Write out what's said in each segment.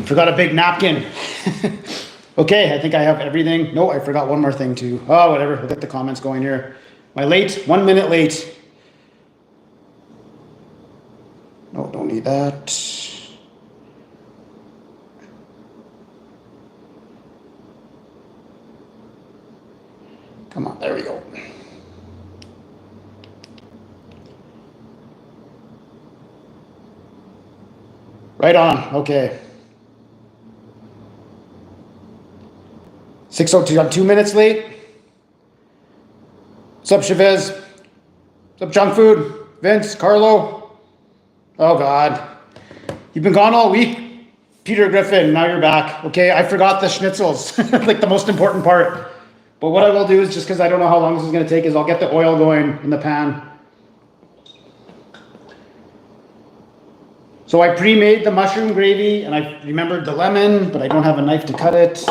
Forgot a big napkin. Okay, I think I have everything. No, I forgot one more thing too. Oh, whatever. We'll get the comments going here. Am I late? 1 minute late. No, don't need that. Come on, there we go. Right on, okay. 6:02, I'm 2 minutes late. What's up, Chavez? What's up, Junk Food? Vince, Carlo? Oh, God. You've been gone all week. Peter Griffin, now you're back. Okay, I forgot the schnitzels, like the most important part. But what I will do is, just because I don't know how long this is going to take, is I'll get the oil going in the pan. So I pre-made the mushroom gravy, and I remembered the lemon, but I don't have a knife to cut it.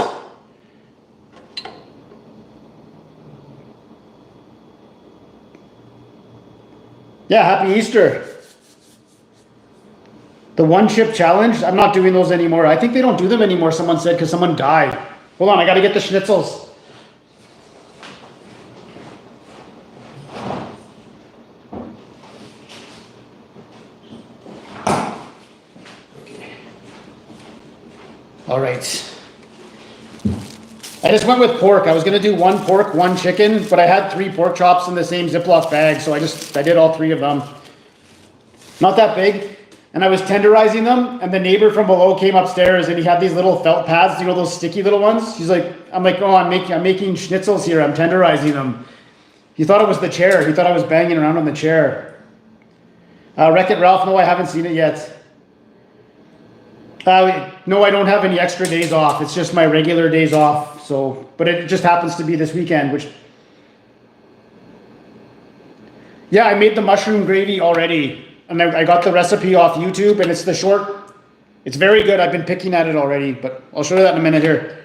Yeah, happy Easter. The one chip challenge, I'm not doing those anymore. I think they don't do them anymore, someone said, because someone died. Hold on, I got to get the schnitzels. All right. I just went with pork. I was going to do 1 pork, 1 chicken, but I had 3 pork chops in the same Ziploc bag, so I did all 3 of them. Not that big. And I was tenderizing them, and the neighbor from below came upstairs, and he had these little felt pads, you know, those sticky little ones. He's like, I'm like, oh, I'm making schnitzels here. I'm tenderizing them. He thought it was the chair. He thought I was banging around on the chair. Wreck-It Ralph, no, I haven't seen it yet. No, I don't have any extra days off. It's just my regular days off. So, but it just happens to be this weekend, which, yeah, I made the mushroom gravy already, and I got the recipe off YouTube, and it's the short. It's very good. I've been picking at it already, but I'll show you that in a minute here.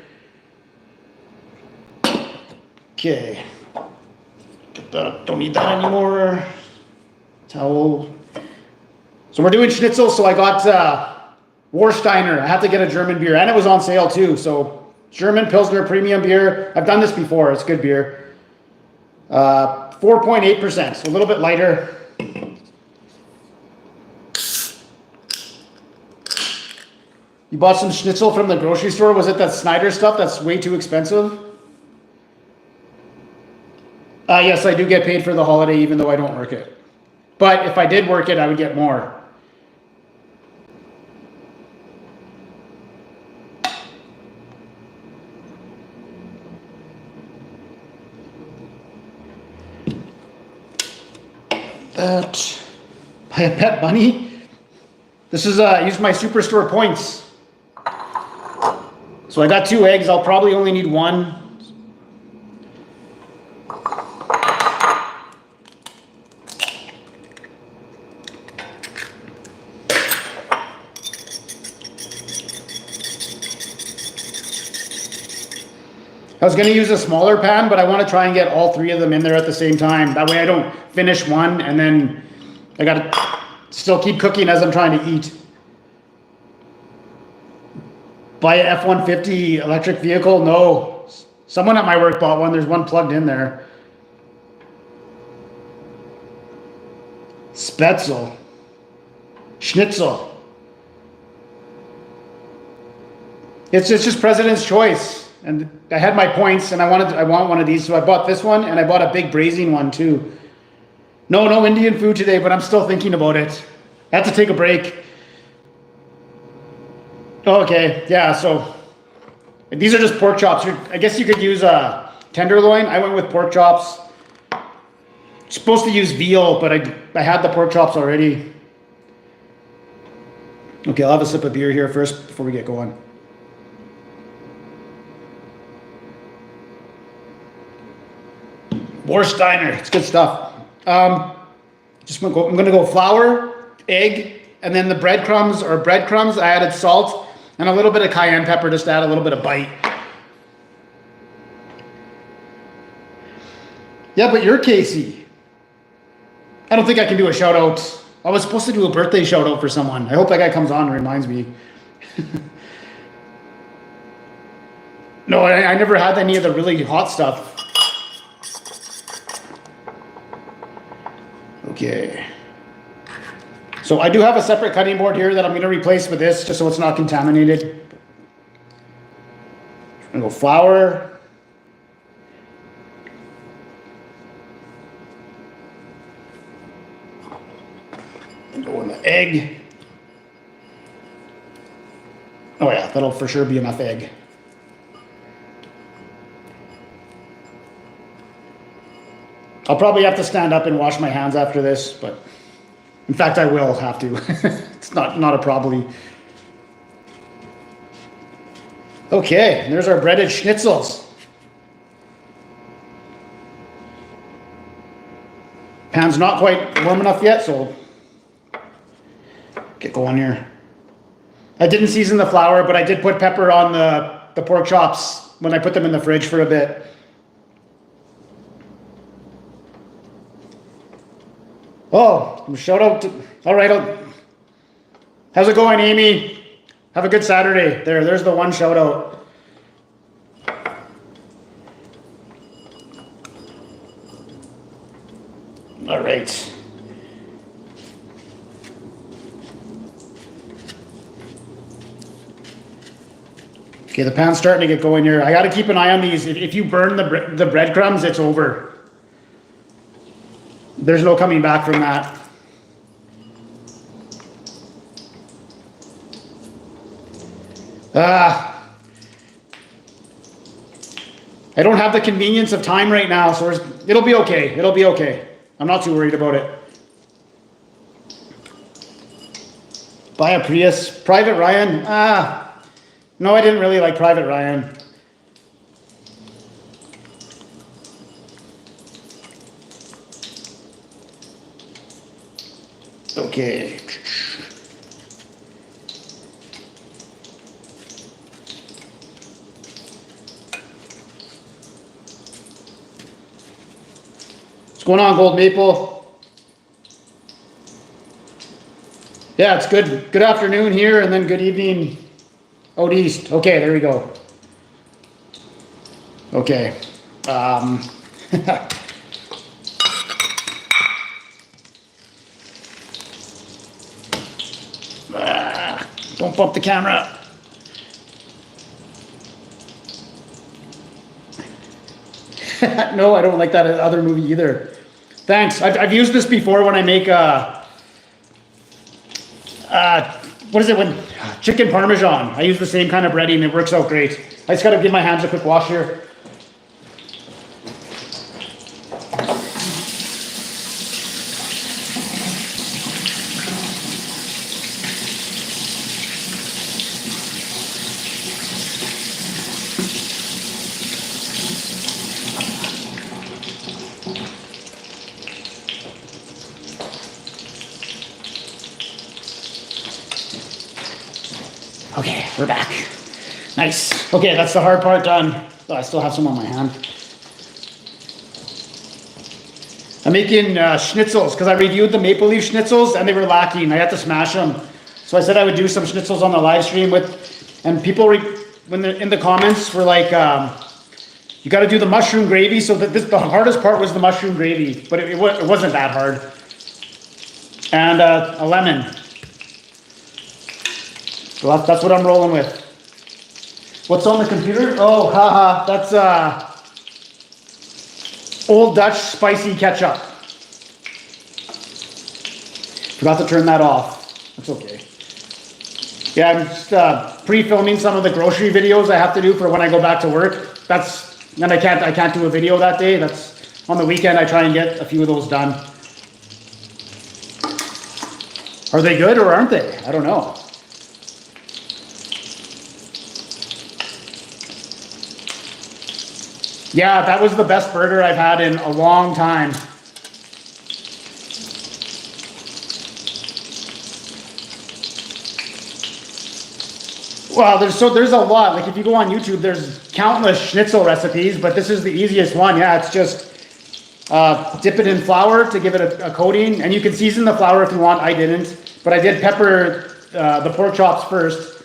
Okay. Get that. Don't need that anymore. Towel. So we're doing schnitzel. So I got Warsteiner. I had to get a German beer, and it was on sale too. So German Pilsner premium beer. I've done this before. It's good beer. 4.8%, so a little bit lighter. You bought some schnitzel from the grocery store. Was it that Snyder stuff that's way too expensive? Yes, I do get paid for the holiday even though I don't work it. But if I did work it, I would get more. That. Buy a pet bunny. This is use my Superstore points. So I got 2 eggs. I'll probably only need 1. I was going to use a smaller pan, but I want to try and get all 3 of them in there at the same time. That way I don't finish one and then I got to still keep cooking as I'm trying to eat. Buy a F-150 electric vehicle? No. Someone at my work bought one. There's one plugged in there. Spätzle. Schnitzel. It's just President's choice. And I had my points, and I want one of these, so I bought this one, and I bought a big braising one too. No Indian food today, but I'm still thinking about it. I have to take a break. Okay, yeah, so these are just pork chops. I guess you could use a tenderloin. I went with pork chops. Supposed to use veal, but I had the pork chops already. Okay, I'll have a sip of beer here first before we get going. Warsteiner, it's good stuff. I'm gonna go flour, egg, and then the breadcrumbs I added salt and a little bit of cayenne pepper just to add a little bit of bite. Yeah, but you're Casey. I don't think I can do a shout out. I was supposed to do a birthday shout out for someone. I hope that guy comes on and reminds me. No, I never had any of the really hot stuff. Okay. So I do have a separate cutting board here that I'm going to replace with this, just so it's not contaminated. I'm going to go flour. And go in the egg. Oh yeah, that'll for sure be enough egg. I'll probably have to stand up and wash my hands after this, but in fact, I will have to. It's not a probably. Okay, there's our breaded schnitzels. Pan's not quite warm enough yet, so get going here. I didn't season the flour, but I did put pepper on the pork chops when I put them in the fridge for a bit. Oh, shout out to, all right. How's it going, Amy? Have a good Saturday. There's the one shout out. All right. Okay, the pan's starting to get going here. I got to keep an eye on these. If you burn the breadcrumbs, it's over. There's no coming back from that. I don't have the convenience of time right now, so it'll be okay. It'll be okay. I'm not too worried about it. Buy a Prius. Private Ryan? No, I didn't really like Private Ryan. Okay. What's going on, Gold Maple? Yeah, it's good. Good afternoon here, and then good evening out east. Okay, there we go. Okay. Don't bump the camera. No, I don't like that other movie either. Thanks. I've used this before when I make what is it when chicken parmesan. I use the same kind of breading. It works out great. I just got to give my hands a quick wash here. Okay, we're back. Nice. Okay, that's the hard part done. Oh, I still have some on my hand. I'm making schnitzels because I reviewed the maple leaf schnitzels and they were lacking. I had to smash them. So I said I would do some schnitzels on the live stream and people when they're in the comments were like, you got to do the mushroom gravy. So the hardest part was the mushroom gravy, but it wasn't that hard. And a lemon. So that's what I'm rolling with. What's on the computer? Oh, haha, that's Old Dutch spicy ketchup. Forgot to turn that off. That's okay. Yeah, I'm just pre-filming some of the grocery videos I have to do for when I go back to work. And I can't do a video that day. That's on the weekend. I try and get a few of those done. Are they good or aren't they? I don't know. Yeah, that was the best burger I've had in a long time. Well, there's a lot. Like if you go on YouTube, there's countless schnitzel recipes, but this is the easiest one. Yeah, it's just dip it in flour to give it a coating, and you can season the flour if you want. I didn't, but I did pepper the pork chops first,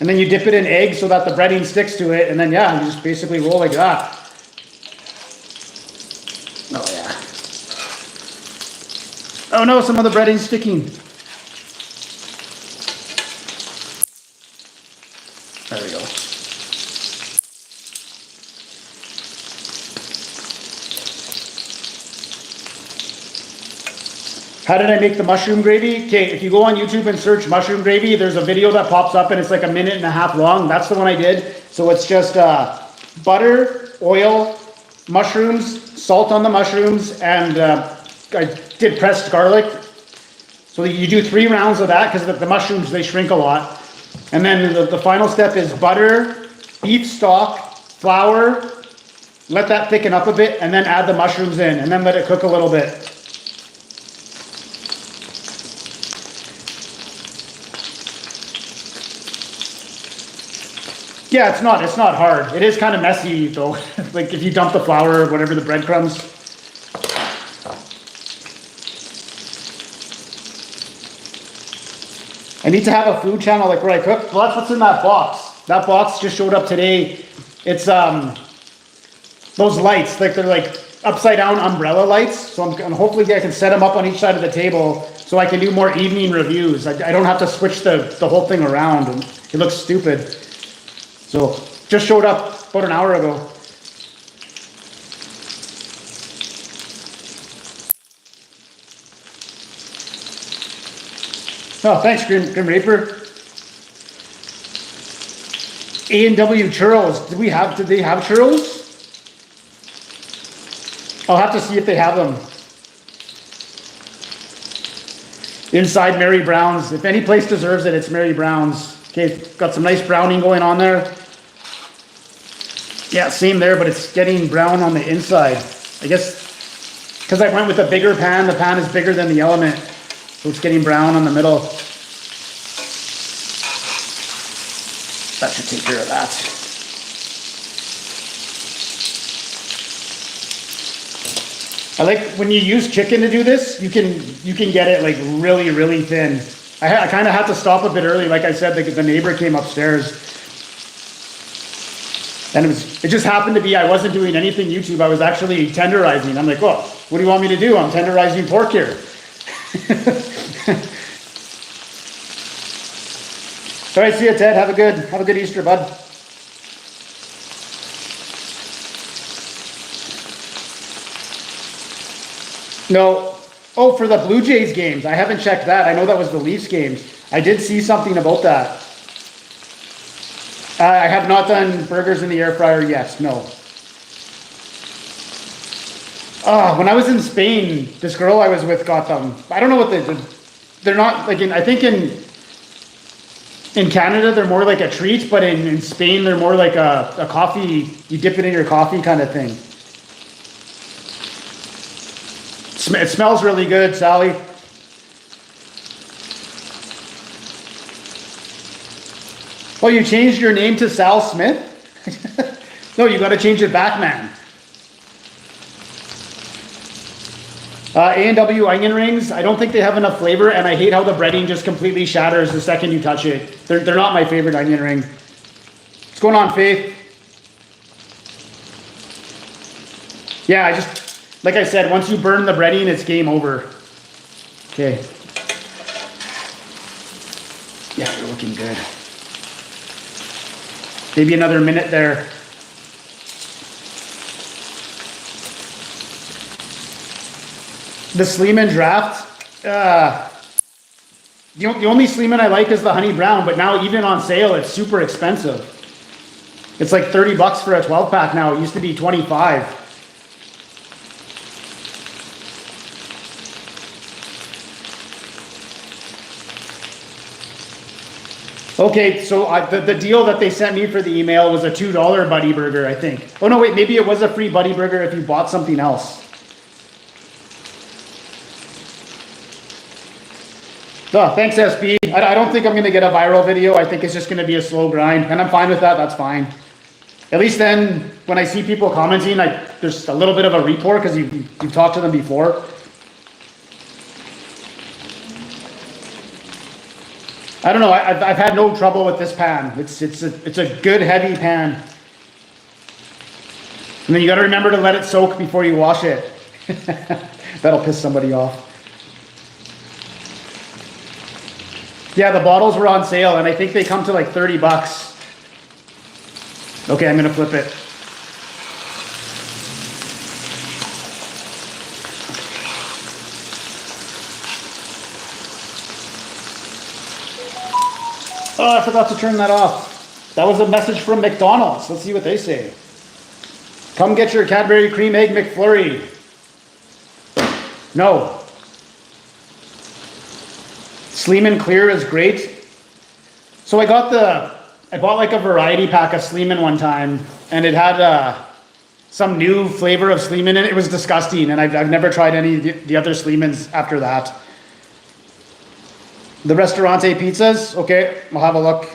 And then you dip it in egg so that the breading sticks to it. And then, yeah, you just basically roll like that. Oh, yeah. Oh, no, some of the breading's sticking. There we go. How did I make the mushroom gravy? Okay, if you go on YouTube and search mushroom gravy, there's a video that pops up and it's like 1.5 minutes long. That's the one I did. So it's just butter, oil, mushrooms, salt on the mushrooms, and I did pressed garlic. So you do 3 rounds of that because the mushrooms, they shrink a lot. And then the final step is butter, beef stock, flour, let that thicken up a bit, and then add the mushrooms in, and then let it cook a little bit. Yeah, it's not hard. It is kind of messy though. Like if you dump the flour or whatever, the breadcrumbs. I need to have a food channel like where I cook. Well, that's what's in that box. That box just showed up today. It's those lights, like they're like upside down umbrella lights. So I'm hopefully I can set them up on each side of the table so I can do more evening reviews. I don't have to switch the whole thing around and it looks stupid. So, just showed up about an hour ago. Oh, thanks, Grim Reaper. A&W churros. Did they have churros? I'll have to see if they have them. Inside Mary Brown's. If any place deserves it, it's Mary Brown's. Okay, got some nice browning going on there. Yeah, same there, but it's getting brown on the inside. I guess because I went with a bigger pan. The pan is bigger than the element, so it's getting brown on the middle. That should take care of that. I like when you use chicken to do this, you can get it like really, really thin. I kind of had to stop a bit early. Like I said, the neighbor came upstairs. And it just happened to be I wasn't doing anything YouTube. I was actually tenderizing. I'm like, oh, what do you want me to do? I'm tenderizing pork here. All right, see you, Ted. Have a good Easter, bud. No. Oh, for the Blue Jays games. I haven't checked that. I know that was the Leafs games. I did see something about that. I have not done burgers in the air fryer yet. No. When I was in Spain, this girl I was with got them. I don't know what they're not like I think in Canada they're more like a treat, but in Spain they're more like a coffee. You dip it in your coffee kind of thing. It smells really good, Sally. Oh, you changed your name to Sal Smith? No, you got to change it back, man. A&W onion rings. I don't think they have enough flavor, and I hate how the breading just completely shatters the second you touch it. They're not my favorite onion ring. What's going on, Faith? Yeah, like I said, once you burn the breading, it's game over. Okay. Yeah, they're looking good. Maybe another minute there. The Sleeman draft. The only Sleeman I like is the honey brown, but now even on sale, it's super expensive. It's like $30 for a 12-pack now. It used to be 25. Okay, so the deal that they sent me for the email was a $2 Buddy Burger, I think. Oh no, wait, maybe it was a free Buddy Burger if you bought something else. Oh, thanks, SB. I don't think I'm going to get a viral video. I think it's just going to be a slow grind, and I'm fine with that. That's fine. At least then, when I see people commenting, there's a little bit of a rapport because you've talked to them before. I don't know. I've had no trouble with this pan. It's a good heavy pan. And then you got to remember to let it soak before you wash it. That'll piss somebody off. Yeah, the bottles were on sale, and I think they come to like 30 bucks. Okay, I'm gonna flip it. Oh, I forgot to turn that off. That was a message from McDonald's. Let's see what they say. Come get your Cadbury Cream Egg McFlurry. No. Sleeman Clear is great. So I bought like a variety pack of Sleeman one time, and it had some new flavor of Sleeman in it. It was disgusting, and I've never tried any of the other Sleemans after that. The Restaurante pizzas, okay, I'll have a look.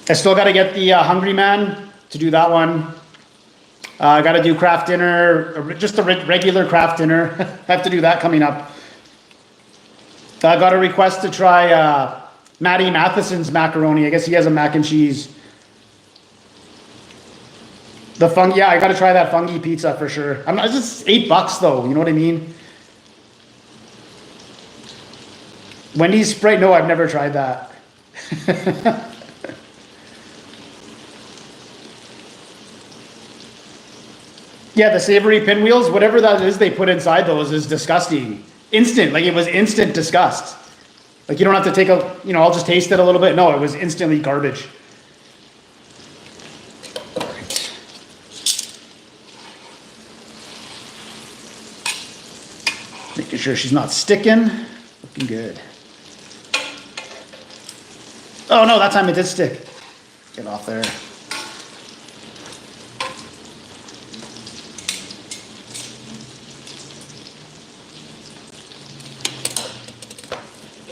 I still got to get the Hungry Man to do that one. I got to do craft dinner, just a regular craft dinner. I have to do that coming up. I got a request to try Matty Matheson's macaroni. I guess he has a mac and cheese. The fungi, yeah, I got to try that fungi pizza for sure. It's just $8 though, you know what I mean? Wendy's Sprite, no, I've never tried that. Yeah, the savory pinwheels, whatever that is they put inside those is disgusting. Instant, like it was instant disgust. Like you don't have to take I'll just taste it a little bit. No, it was instantly garbage. All right. Making sure she's not sticking. Looking good. Oh no, that time it did stick. Get off there.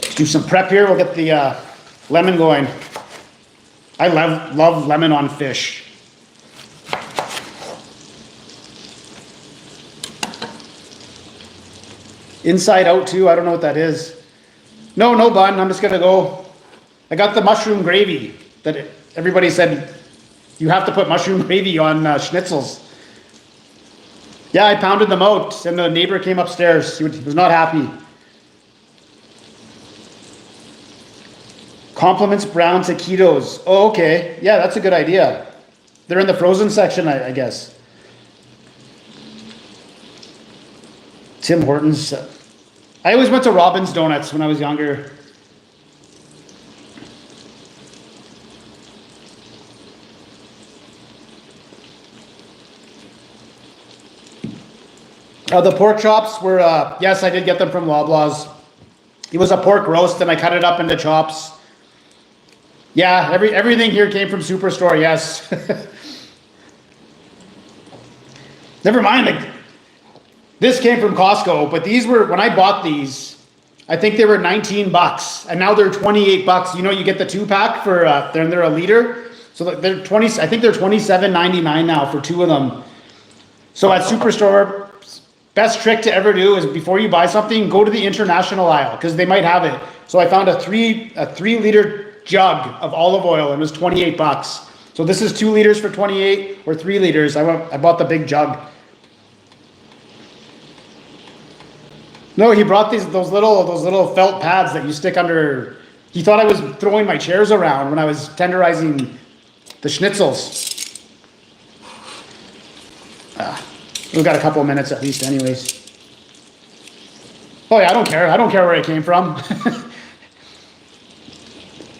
Let's do some prep here. We'll get the lemon going. I love lemon on fish. Inside out too, I don't know what that is. No bun, I'm just gonna go. I got the mushroom gravy that everybody said you have to put mushroom gravy on schnitzels. Yeah, I pounded them out and the neighbor came upstairs. He was not happy. Compliments brown taquitos. Oh, okay. Yeah, that's a good idea. They're in the frozen section, I guess. Tim Hortons. I always went to Robin's Donuts when I was younger. The pork chops were, yes, I did get them from Loblaws. It was a pork roast and I cut it up into chops. Yeah, everything here came from Superstore, yes. Never mind, like, this came from Costco, but these were, when I bought these, I think they were $19 and now they're $28. You know, you get the 2-pack for, they're a liter. So they're I think they're $27.99 now for 2 of them. So at Superstore, best trick to ever do is before you buy something, go to the international aisle because they might have it. So I found a 3-liter jug of olive oil and it was $28. So this is 2 liters for 28 or 3 liters. I bought the big jug. No, he brought those little felt pads that you stick under. He thought I was throwing my chairs around when I was tenderizing the schnitzels. We've got a couple of minutes at least anyways. Oh yeah, I don't care. I don't care where it came from.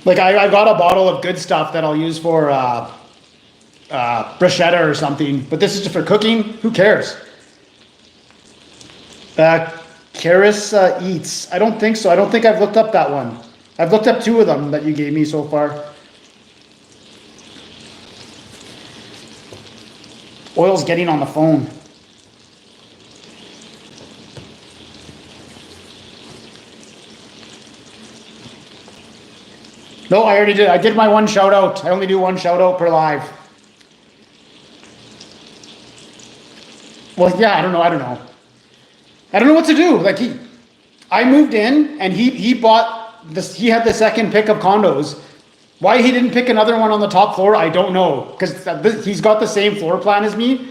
Like I got a bottle of good stuff that I'll use for bruschetta or something. But this is just for cooking. Who cares? Karis Eats. I don't think so. I don't think I've looked up that one. I've looked up 2 of them that you gave me so far. Oil's getting on the phone. No, I already did. I did my 1 shout out. I only do 1 shout out per live. Well, yeah, I don't know. I don't know what to do. Like I moved in and he bought this. He had the second pick of condos. Why he didn't pick another one on the top floor, I don't know. Because he's got the same floor plan as me.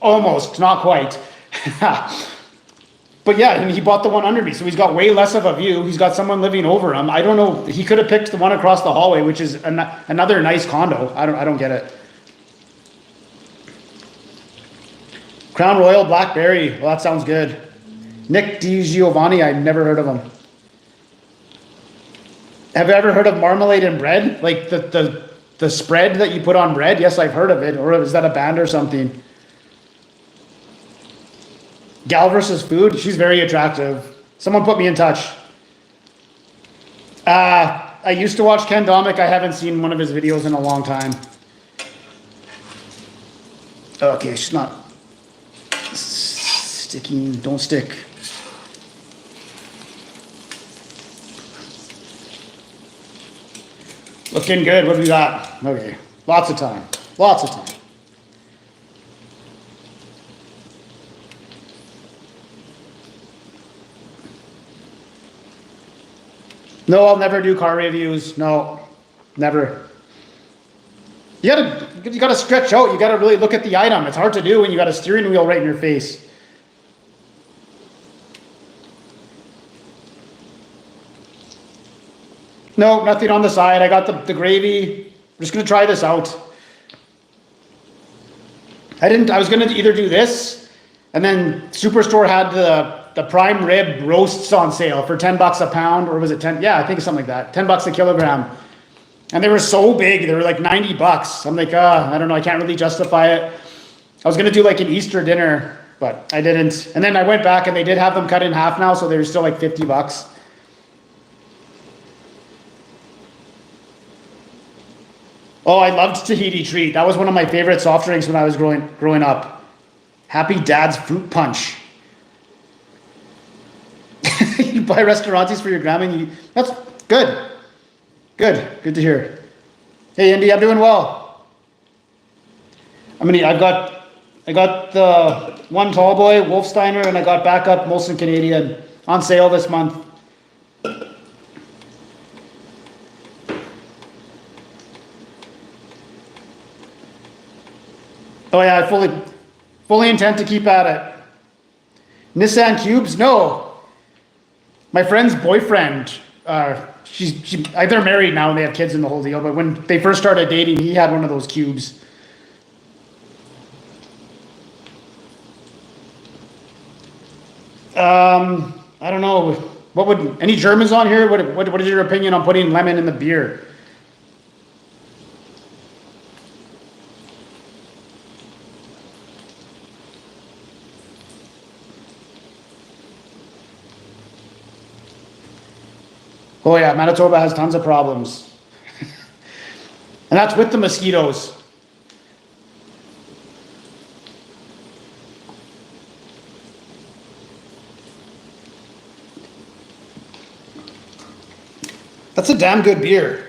Almost, not quite. But yeah, and he bought the one under me, so he's got way less of a view. He's got someone living over him. I don't know. He could have picked the one across the hallway, which is another nice condo. I don't get it. Crown Royal Blackberry. Well, that sounds good. Nick DiGiovanni. I've never heard of him. Have you ever heard of marmalade and bread? Like the spread that you put on bread? Yes, I've heard of it. Or is that a band or something? Gal versus food. She's very attractive. Someone put me in touch. I used to watch Ken Domick. I haven't seen one of his videos in a long time. Okay, she's not sticking. Don't stick. Looking good. What do we got? Okay. Lots of time. Lots of time. No, I'll never do car reviews. No, never. You gotta stretch out. You gotta really look at the item. It's hard to do when you got a steering wheel right in your face. No, nothing on the side. I got the gravy. I'm just gonna try this out. I was gonna either do this, and then Superstore had the prime rib roasts on sale for $10 a pound, or was it 10? Yeah, I think it's something like that. $10 a kilogram. And they were so big, they were like $90. I'm like, I don't know, I can't really justify it. I was gonna do like an Easter dinner, but I didn't. And then I went back and they did have them cut in half now, so they were still like $50. Oh, I loved Tahiti Treat. That was one of my favorite soft drinks when I was growing up. Happy Dad's Fruit Punch. You buy restaurantes for your grandma. That's good. Good to hear. Hey, Indy, I'm doing well. I got the one tall boy, Wolfsteiner, and I got backup Molson Canadian on sale this month. Oh yeah, I fully intend to keep at it. Nissan Cubes? No. My friend's boyfriend, they're married now and they have kids in the whole deal, but when they first started dating, he had one of those Cubes. I don't know. Any Germans on here? What is your opinion on putting lemon in the beer? Oh yeah, Manitoba has tons of problems. And that's with the mosquitoes. That's a damn good beer.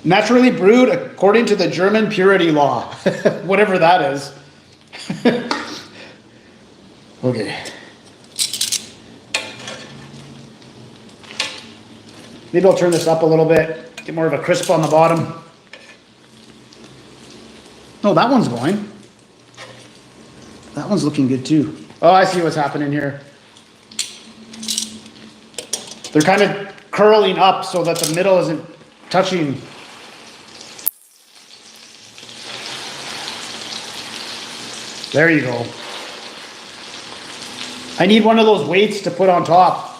Naturally brewed according to the German purity law. Whatever that is. Okay. Maybe I'll turn this up a little bit, get more of a crisp on the bottom. Oh, that one's going. That one's looking good too. Oh, I see what's happening here. They're kind of curling up so that the middle isn't touching. There you go. I need one of those weights to put on top.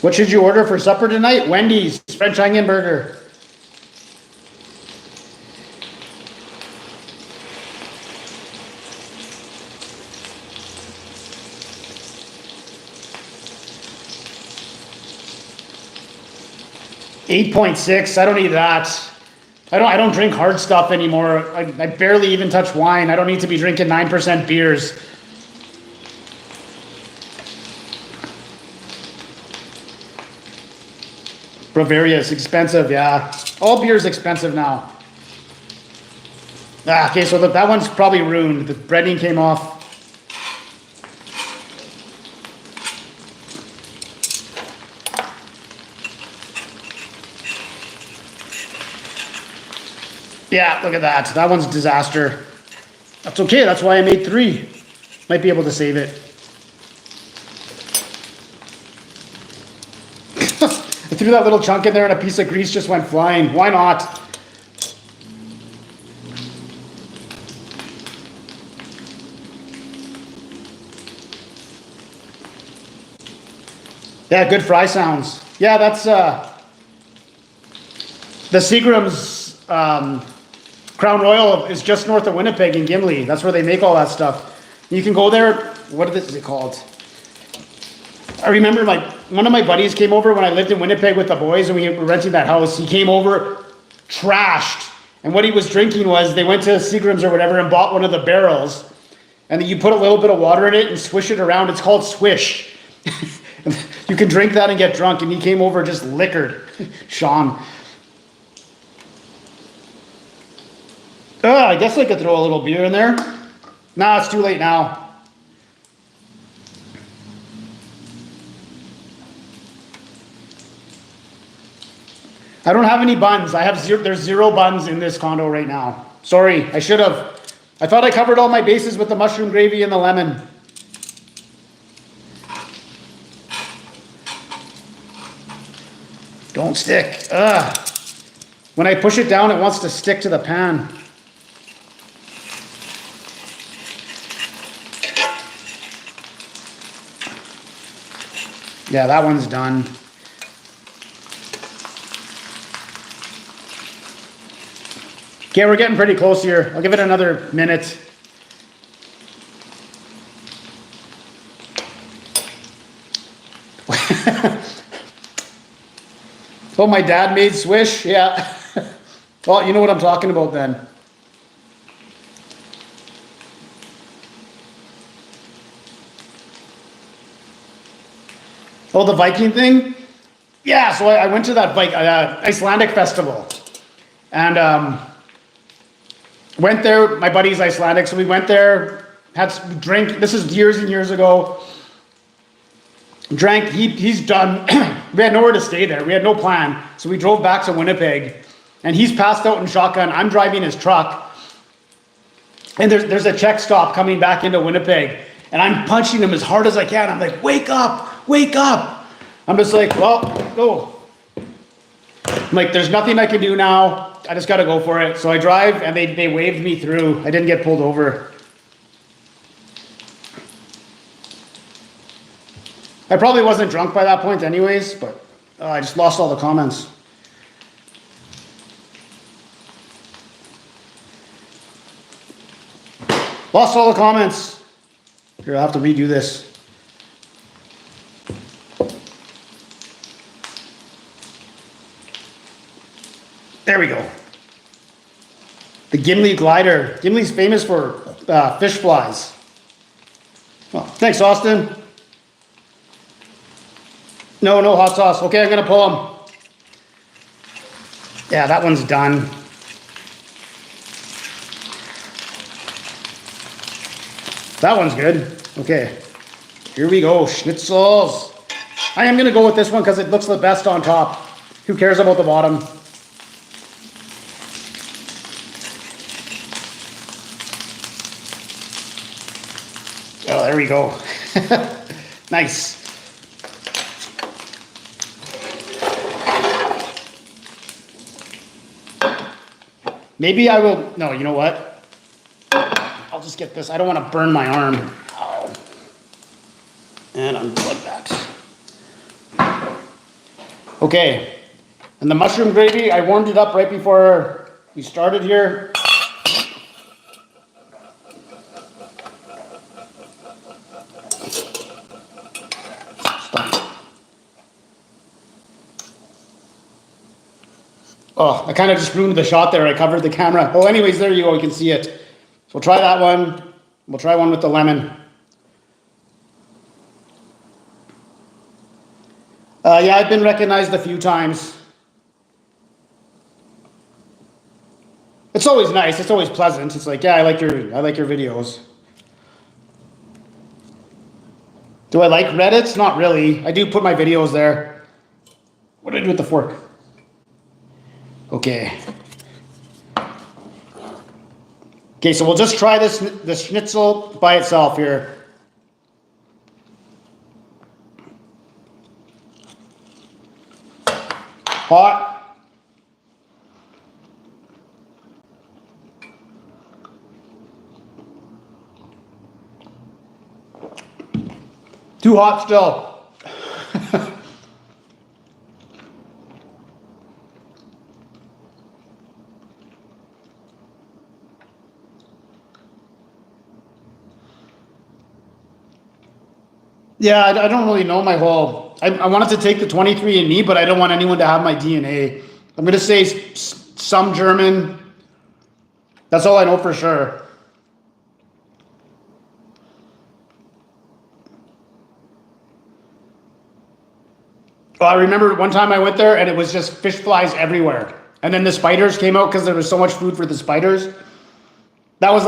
What should you order for supper tonight? Wendy's French onion burger. $8.6. I don't need that. I don't drink hard stuff anymore. I barely even touch wine. I don't need to be drinking 9% beers. Bavaria is expensive, yeah. All beer is expensive now. Ah, okay, so that one's probably ruined. The breading came off. Yeah, look at that. That one's a disaster. That's okay. That's why I made 3. Might be able to save it. I threw that little chunk in there and a piece of grease just went flying. Why not? Yeah, good fry sounds. Yeah, that's the Seagram's Crown Royal is just north of Winnipeg in Gimli. That's where they make all that stuff. You can go there. What is it called? I remember one of my buddies came over when I lived in Winnipeg with the boys and we were renting that house. He came over, trashed. And what he was drinking was, they went to Seagram's or whatever and bought one of the barrels. And then you put a little bit of water in it and swish it around. It's called swish. You can drink that and get drunk. And he came over just liquored. Sean. I guess I could throw a little beer in there. Nah, it's too late now. I don't have any buns. There's 0 buns in this condo right now. Sorry, I should have. I thought I covered all my bases with the mushroom gravy and the lemon. Don't stick. When I push it down, it wants to stick to the pan. Yeah, that one's done. Okay, we're getting pretty close here. I'll give it another minute. Oh, my dad made swish? Yeah. Well, you know what I'm talking about then. Oh, the Viking thing? Yeah, so I went to that Icelandic festival. And went there, my buddy's Icelandic, so we went there, had some drink. This is years and years ago. Drank, he's done. We had nowhere to stay there. We had no plan. So we drove back to Winnipeg. And he's passed out in shotgun. I'm driving his truck. And there's a check stop coming back into Winnipeg. And I'm punching him as hard as I can. I'm like, wake up, wake up. I'm just like, well, go. I'm like, there's nothing I can do now. I just got to go for it. So I drive and they waved me through. I didn't get pulled over. I probably wasn't drunk by that point anyways, but I just lost all the comments. Lost all the comments. Here, I'll have to redo this. There we go. The Gimli glider. Gimli's famous for fish flies. Well, thanks, Austin. No hot sauce. Okay, I'm going to pull them. Yeah, that one's done. That one's good. Okay, here we go. Schnitzels. I am going to go with this one because it looks the best on top. Who cares about the bottom? Oh, there we go. Nice. Maybe I will, no, you know what? I'll just get this. I don't want to burn my arm. Ow. And unplug that. Okay. And the mushroom gravy, I warmed it up right before we started here. Oh, I kind of just ruined the shot there. I covered the camera. Oh, anyways, there you go. You can see it. So we'll try that one. We'll try one with the lemon. Yeah, I've been recognized a few times. It's always nice. It's always pleasant. It's like, yeah, I like your videos. Do I like Reddit? Not really. I do put my videos there. What do I do with the fork? Okay. Okay, so we'll just try the schnitzel by itself here. Hot. Too hot still. Yeah, I don't really know my whole. I wanted to take the 23andMe, but I don't want anyone to have my DNA. I'm going to say some German. That's all I know for sure. Well, I remember one time I went there and it was just fish flies everywhere. And then the spiders came out because there was so much food for the spiders. That was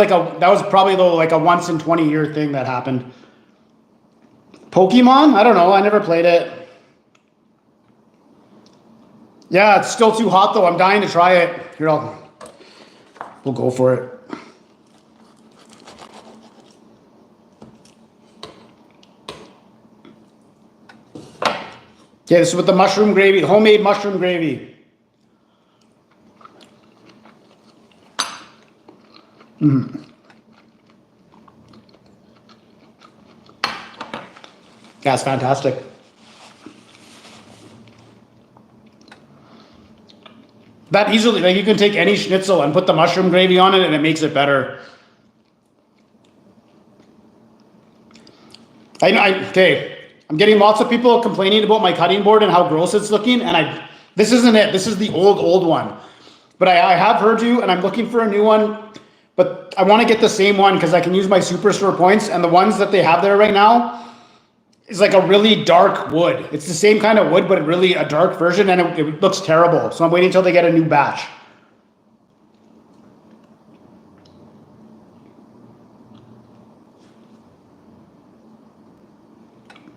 probably like a once in 20-year thing that happened. Pokemon? I don't know. I never played it. Yeah, it's still too hot though. I'm dying to try it. Here, we'll go for it. Okay, this is with the mushroom gravy, homemade mushroom gravy. Yeah, it's fantastic. That easily, like you can take any schnitzel and put the mushroom gravy on it and it makes it better. Okay. I'm getting lots of people complaining about my cutting board and how gross it's looking, and this isn't it. This is the old one. But I have heard you, and I'm looking for a new one. But I want to get the same one because I can use my Superstore points, and the ones that they have there right now is like a really dark wood. It's the same kind of wood, but really a dark version, and it looks terrible. So I'm waiting until they get a new batch.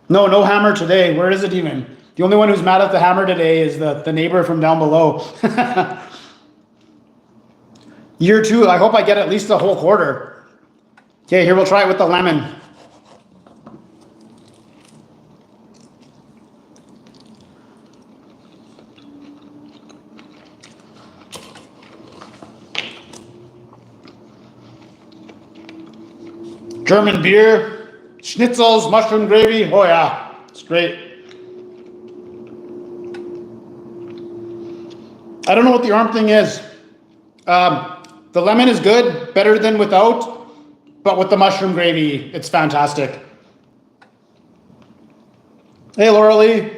No hammer today. Where is it even? The only one who's mad at the hammer today is the neighbor from down below. Year 2, I hope I get at least a whole quarter. Okay, here we'll try it with the lemon. German beer. Schnitzels, mushroom gravy. Oh yeah, it's great. I don't know what the arm thing is. The lemon is good, better than without, but with the mushroom gravy, it's fantastic. Hey, Laura Lee.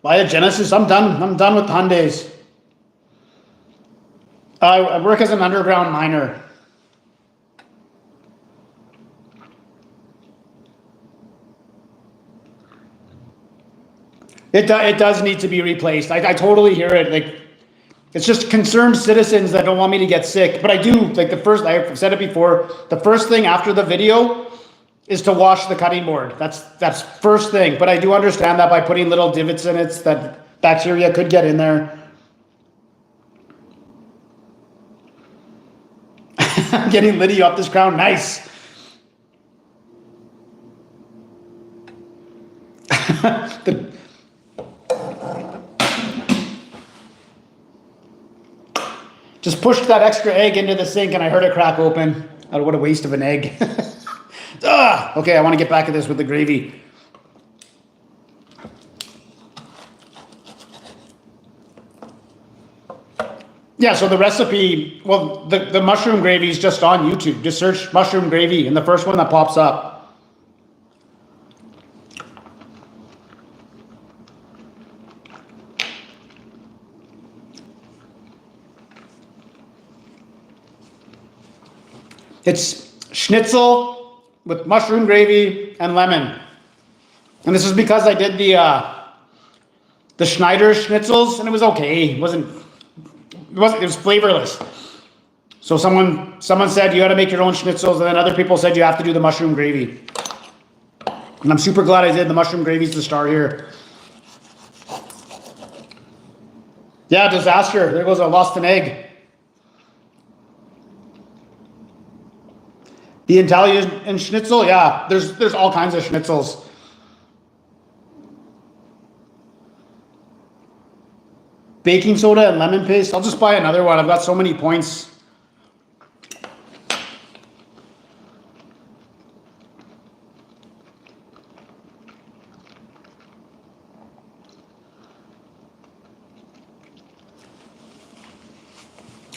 Via Genesis, I'm done with Hyundais. I work as an underground miner. It does need to be replaced. I totally hear it. Like, it's just concerned citizens that don't want me to get sick. But I do, like I've said it before, the first thing after the video is to wash the cutting board. That's first thing. But I do understand that by putting little divots in it, that bacteria could get in there. I'm getting Liddy off this crown. Nice. Just pushed that extra egg into the sink and I heard it crack open. Oh, what a waste of an egg. Okay, I want to get back at this with the gravy. Yeah, so the recipe, well, the mushroom gravy is just on YouTube. Just search mushroom gravy and the first one that pops up. It's schnitzel with mushroom gravy and lemon. And this is because I did the Schneider schnitzels and it was okay. It was flavorless. So someone said you got to make your own schnitzels, and then other people said you have to do the mushroom gravy. And I'm super glad I did. The mushroom gravy's the star here. Yeah, disaster. There goes, I lost an egg. The Italian and schnitzel, yeah, there's all kinds of schnitzels. Baking soda and lemon paste. I'll just buy another one. I've got so many points.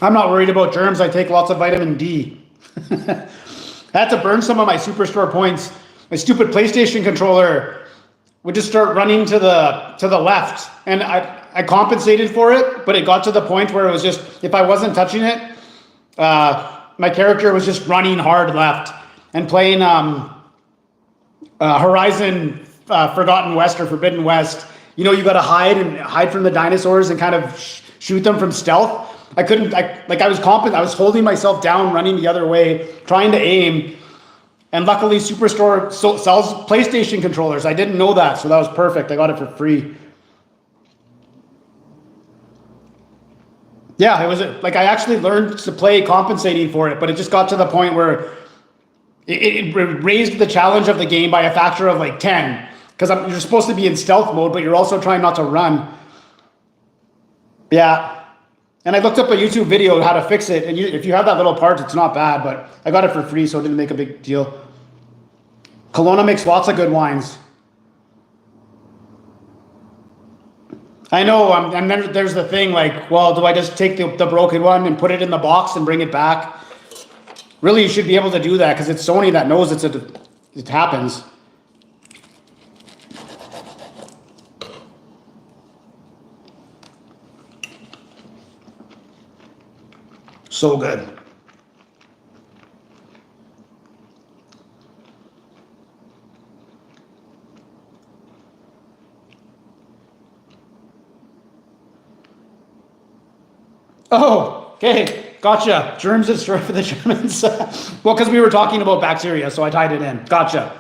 I'm not worried about germs. I take lots of vitamin D. I had to burn some of my Superstore points. My stupid PlayStation controller would just start running to the left, and I compensated for it, but it got to the point where it was just, if I wasn't touching it, my character was just running hard left and playing Horizon Forgotten West or Forbidden West. You know, you got to hide from the dinosaurs and kind of shoot them from stealth. I couldn't, I was holding myself down, running the other way, trying to aim. And luckily Superstore sells PlayStation controllers. I didn't know that, so that was perfect. I got it for free. Yeah, it was like I actually learned to play compensating for it, but it just got to the point where it raised the challenge of the game by a factor of like 10. Because you're supposed to be in stealth mode, but you're also trying not to run. Yeah. And I looked up a YouTube video on how to fix it, and if you have that little part, it's not bad, but I got it for free, so it didn't make a big deal. Kelowna makes lots of good wines. I know, and then there's the thing, like, well, do I just take the broken one and put it in the box and bring it back? Really, you should be able to do that, because it's Sony that knows it happens. So good. Oh, okay. Gotcha. Germs is short for the Germans. Well, because we were talking about bacteria, so I tied it in. Gotcha.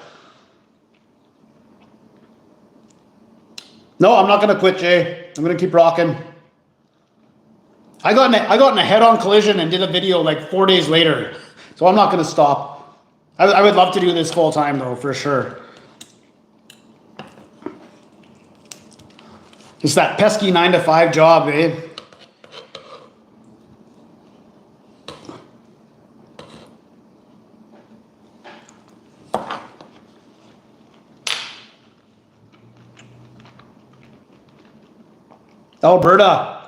No, I'm not going to quit, Jay. I'm going to keep rocking. I got in a head-on collision and did a video like 4 days later, so I'm not going to stop. I would love to do this full time though, for sure. It's that pesky 9-to-5 job, eh? Alberta.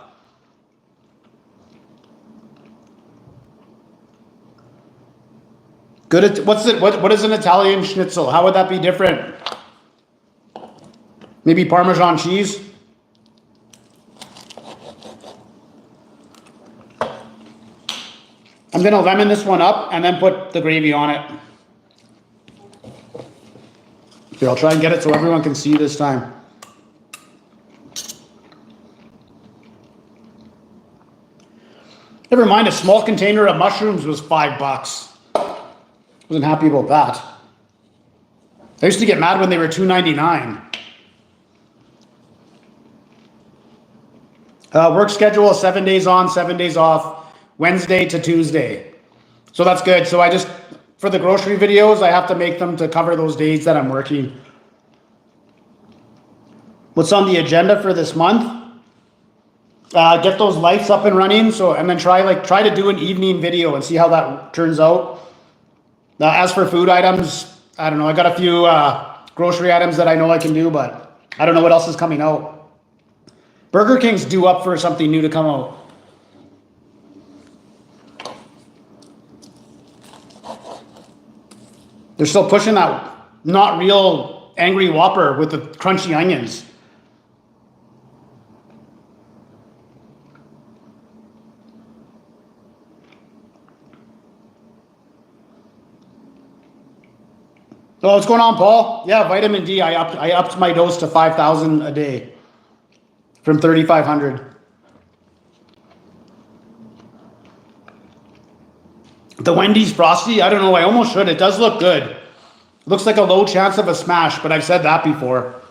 Good. What is an Italian schnitzel? How would that be different? Maybe Parmesan cheese? I'm gonna lemon this one up and then put the gravy on it. Here, I'll try and get it so everyone can see this time. Never mind, a small container of mushrooms was $5. Wasn't happy about that. I used to get mad when they were $2.99. Work schedule 7 days on, 7 days off, Wednesday to Tuesday. So that's good. So for the grocery videos, I have to make them to cover those days that I'm working. What's on the agenda for this month? Get those lights up and running. And then try to do an evening video and see how that turns out. As for food items, I don't know. I got a few grocery items that I know I can do, but I don't know what else is coming out. Burger King's due up for something new to come out. They're still pushing that not real Angry Whopper with the crunchy onions. So what's going on, Paul? Yeah, vitamin D. I upped my dose to 5,000 a day from 3,500. The Wendy's Frosty, I don't know. I almost should. It does look good. It looks like a low chance of a smash, but I've said that before.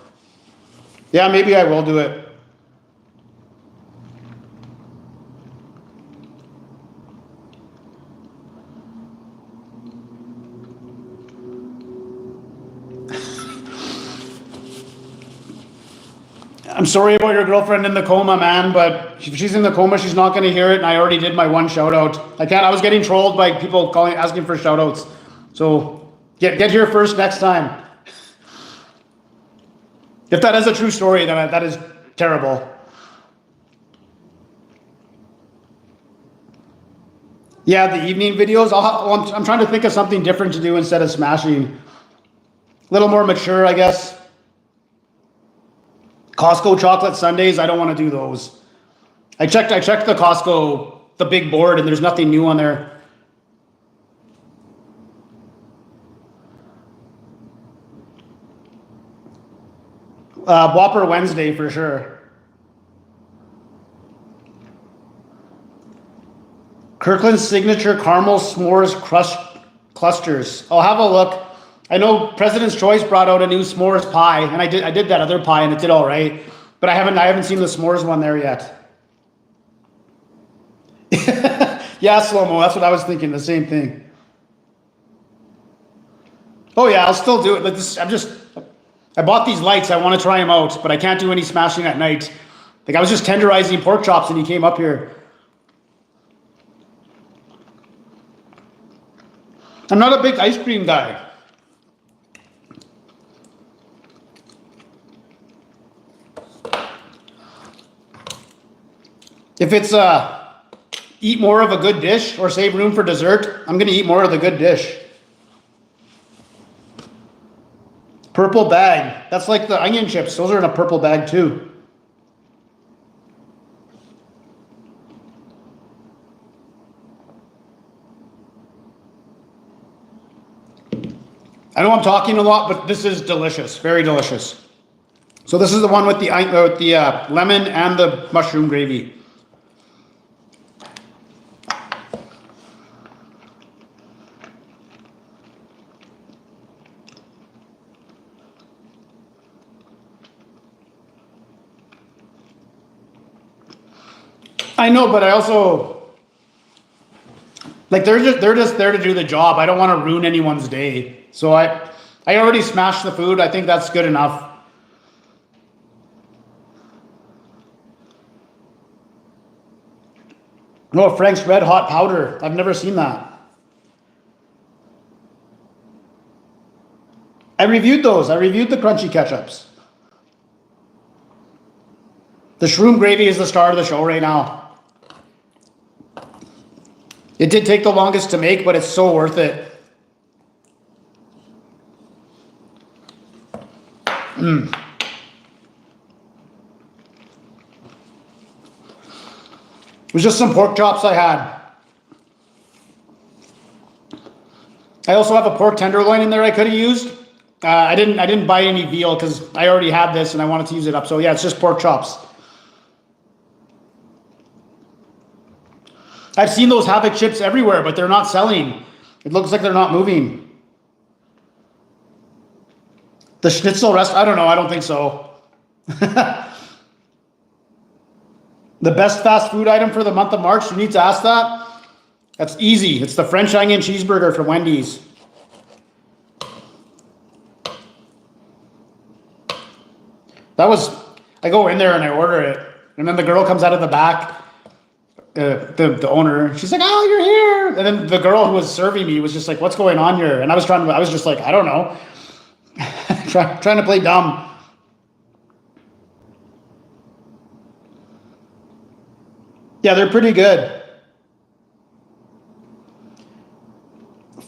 Yeah, maybe I will do it. I'm sorry about your girlfriend in the coma, man, but if she's in the coma, she's not going to hear it, and I already did my one shout out. I was getting trolled by people calling, asking for shout outs. So get here first next time. If that is a true story, then that is terrible. Yeah, the evening videos. I'm trying to think of something different to do instead of smashing. A little more mature, I guess. Costco chocolate sundaes, I don't want to do those. I checked the Costco, the big board, and there's nothing new on there. Whopper Wednesday for sure. Kirkland's signature caramel s'mores clusters. I'll have a look. I know President's Choice brought out a new s'mores pie, and I did that other pie, and it did all right. But I haven't seen the s'mores one there yet. Yeah, slow-mo. That's what I was thinking. The same thing. Oh yeah, I'll still do it. Like this, I bought these lights. I want to try them out, but I can't do any smashing at night. Like I was just tenderizing pork chops, and he came up here. I'm not a big ice cream guy. If it's eat more of a good dish or save room for dessert, I'm going to eat more of the good dish. Purple bag. That's like the onion chips. Those are in a purple bag too. I know I'm talking a lot, but this is delicious. Very delicious. So this is the one with the lemon and the mushroom gravy. I know, but I also like they're just there to do the job. I don't want to ruin anyone's day. So I already smashed the food. I think that's good enough. No, Frank's Red Hot Powder. I've never seen that. I reviewed those. I reviewed the crunchy ketchups. The shroom gravy is the star of the show right now. It did take the longest to make, but it's so worth it. It was just some pork chops I had. I also have a pork tenderloin in there I could have used. I didn't buy any veal because I already had this and I wanted to use it up. So yeah, it's just pork chops. I've seen those Havoc chips everywhere, but they're not selling. It looks like they're not moving. The schnitzel I don't know. I don't think so. The best fast food item for the month of March? You need to ask that? That's easy. It's the French onion cheeseburger from Wendy's. I go in there and I order it. And then the girl comes out of the back. The owner, she's like, "Oh, you're here!" And then the girl who was serving me was just like, "What's going on here?" And I was just like, "I don't know," trying to play dumb. Yeah, they're pretty good.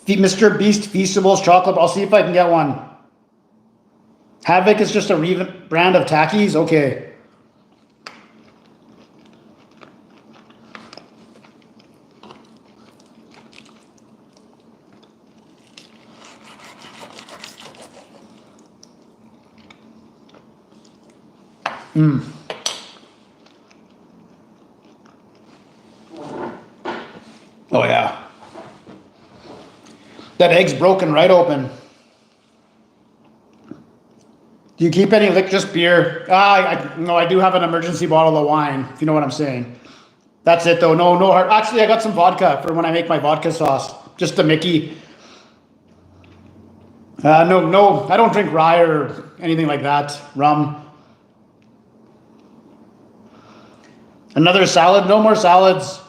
Mr. Beast Feastables chocolate. I'll see if I can get one. Havoc is just a brand of Takis. Okay. Oh yeah. That egg's broken right open. Do you keep any just beer? No, I do have an emergency bottle of wine, if you know what I'm saying. That's it though. No, no hard. Actually, I got some vodka for when I make my vodka sauce. Just a Mickey. No, I don't drink rye or anything like that. Rum. Another salad? No more salads.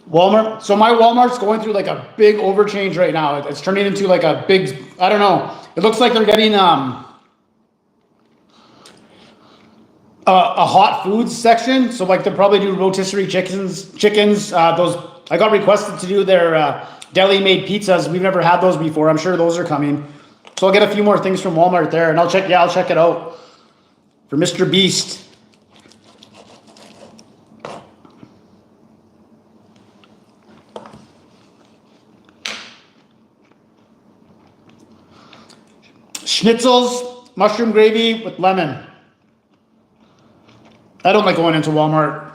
Walmart. So my Walmart's going through like a big overchange right now. It's turning into like a big, I don't know. It looks like they're getting a hot foods section. So like they'll probably do rotisserie chickens. Those I got requested to do their deli made pizzas. We've never had those before. I'm sure those are coming. So I'll get a few more things from Walmart there, and I'll check it out for Mr. Beast. Schnitzels, mushroom gravy with lemon. I don't like going into Walmart.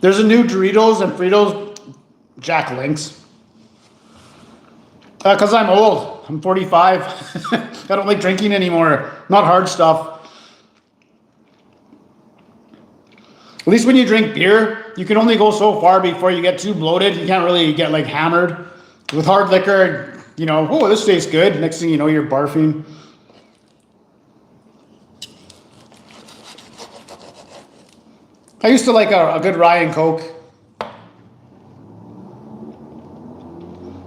There's a new Doritos and Fritos Jack Links. Because I'm old. I'm 45. I don't like drinking anymore. Not hard stuff. At least when you drink beer, you can only go so far before you get too bloated. You can't really get like hammered. With hard liquor, you know, oh, this tastes good. Next thing you know, you're barfing. I used to like a good rye and Coke.